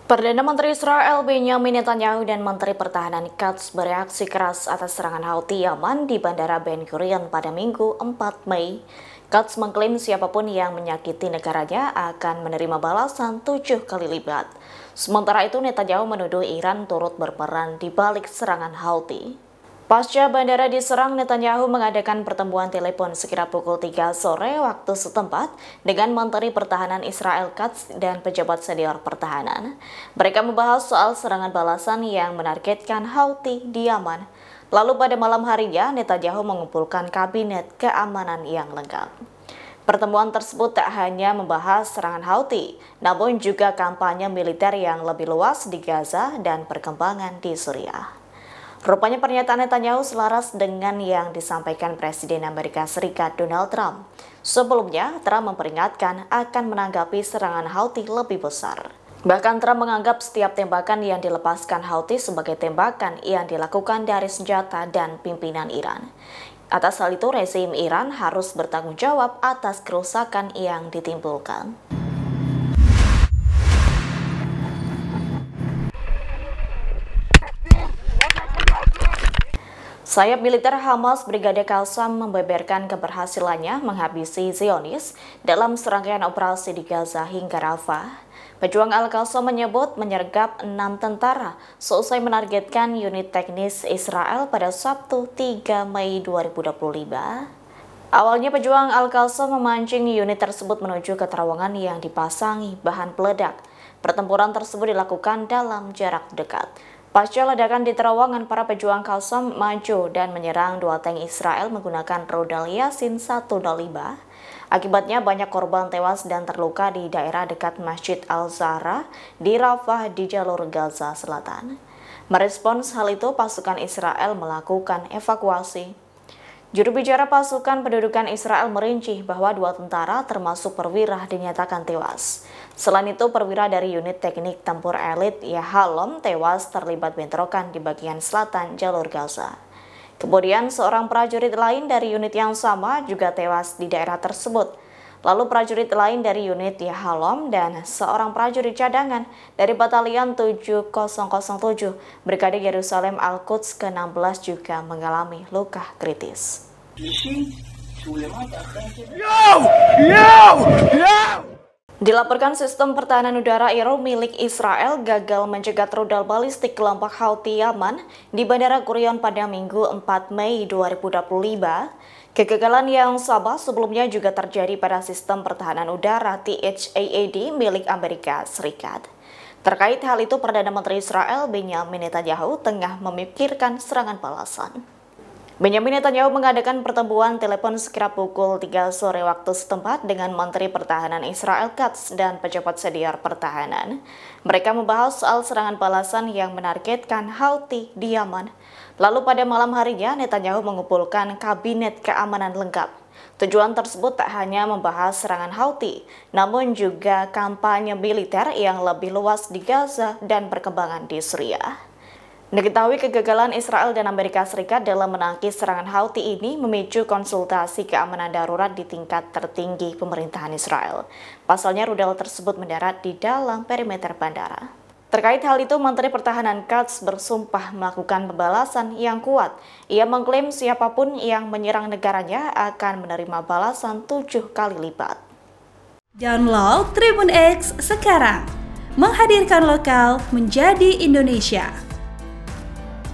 Perdana Menteri Israel Benjamin Netanyahu dan Menteri Pertahanan Katz bereaksi keras atas serangan Houthi Yaman di Bandara Ben Gurion pada Minggu 4 Mei. Katz mengklaim siapapun yang menyakiti negaranya akan menerima balasan 7 kali lipat. Sementara itu Netanyahu menuduh Iran turut berperan di balik serangan Houthi. Pasca bandara diserang, Netanyahu mengadakan pertemuan telepon sekira pukul 3 sore waktu setempat dengan Menteri Pertahanan Israel Katz dan pejabat senior pertahanan. Mereka membahas soal serangan balasan yang menargetkan Houthi di Yaman. Lalu pada malam harinya, Netanyahu mengumpulkan kabinet keamanan yang lengkap. Pertemuan tersebut tak hanya membahas serangan Houthi, namun juga kampanye militer yang lebih luas di Gaza dan perkembangan di Suriah. Rupanya pernyataan Netanyahu selaras dengan yang disampaikan Presiden Amerika Serikat Donald Trump. Sebelumnya, Trump memperingatkan akan menanggapi serangan Houthi lebih besar. Bahkan Trump menganggap setiap tembakan yang dilepaskan Houthi sebagai tembakan yang dilakukan dari senjata dan pimpinan Iran. Atas hal itu, rezim Iran harus bertanggung jawab atas kerusakan yang ditimbulkan. Sayap militer Hamas Brigade Qassam membeberkan keberhasilannya menghabisi Zionis dalam serangkaian operasi di Gaza hingga Rafah. Pejuang Al-Qassam menyebut menyergap 6 tentara seusai menargetkan unit teknis Israel pada Sabtu 3 Mei 2025. Awalnya pejuang Al-Qassam memancing unit tersebut menuju ke terowongan yang dipasangi bahan peledak. Pertempuran tersebut dilakukan dalam jarak dekat. Pasca ledakan di terowongan, para pejuang Qassam maju dan menyerang 2 tank Israel menggunakan rudal Yasin 105. Akibatnya banyak korban tewas dan terluka di daerah dekat Masjid Al-Zahra di Rafah di jalur Gaza Selatan. Merespons hal itu, pasukan Israel melakukan evakuasi. Juru bicara pasukan pendudukan Israel merinci bahwa 2 tentara termasuk perwira dinyatakan tewas. Selain itu, perwira dari unit teknik tempur elit Yahalom tewas terlibat bentrokan di bagian selatan jalur Gaza. Kemudian seorang prajurit lain dari unit yang sama juga tewas di daerah tersebut. Lalu prajurit lain dari unit Yahalom dan seorang prajurit cadangan dari Batalion 7007 Brigade Yerusalem Al-Quds ke-16 juga mengalami luka kritis. Dilaporkan sistem pertahanan udara Aero milik Israel gagal mencegat rudal balistik kelompok Houthi Yaman di Bandara Gurion pada Minggu 4 Mei 2025. Kegagalan yang sama sebelumnya juga terjadi pada sistem pertahanan udara THAAD milik Amerika Serikat. Terkait hal itu, Perdana Menteri Israel Benjamin Netanyahu tengah memikirkan serangan balasan. Benjamin Netanyahu mengadakan pertemuan telepon sekira pukul 3 sore waktu setempat dengan Menteri Pertahanan Israel Katz dan pejabat senior pertahanan. Mereka membahas soal serangan balasan yang menargetkan Houthi di Yaman. Lalu pada malam harinya, Netanyahu mengumpulkan kabinet keamanan lengkap. Tujuan tersebut tak hanya membahas serangan Houthi, namun juga kampanye militer yang lebih luas di Gaza dan perkembangan di Suriah. Diketahui kegagalan Israel dan Amerika Serikat dalam menangkis serangan Houthi ini memicu konsultasi keamanan darurat di tingkat tertinggi pemerintahan Israel. Pasalnya rudal tersebut mendarat di dalam perimeter bandara. Terkait hal itu, Menteri Pertahanan Katz bersumpah melakukan pembalasan yang kuat. Ia mengklaim siapapun yang menyerang negaranya akan menerima balasan 7 kali lipat. Download Tribun X sekarang, menghadirkan lokal menjadi Indonesia.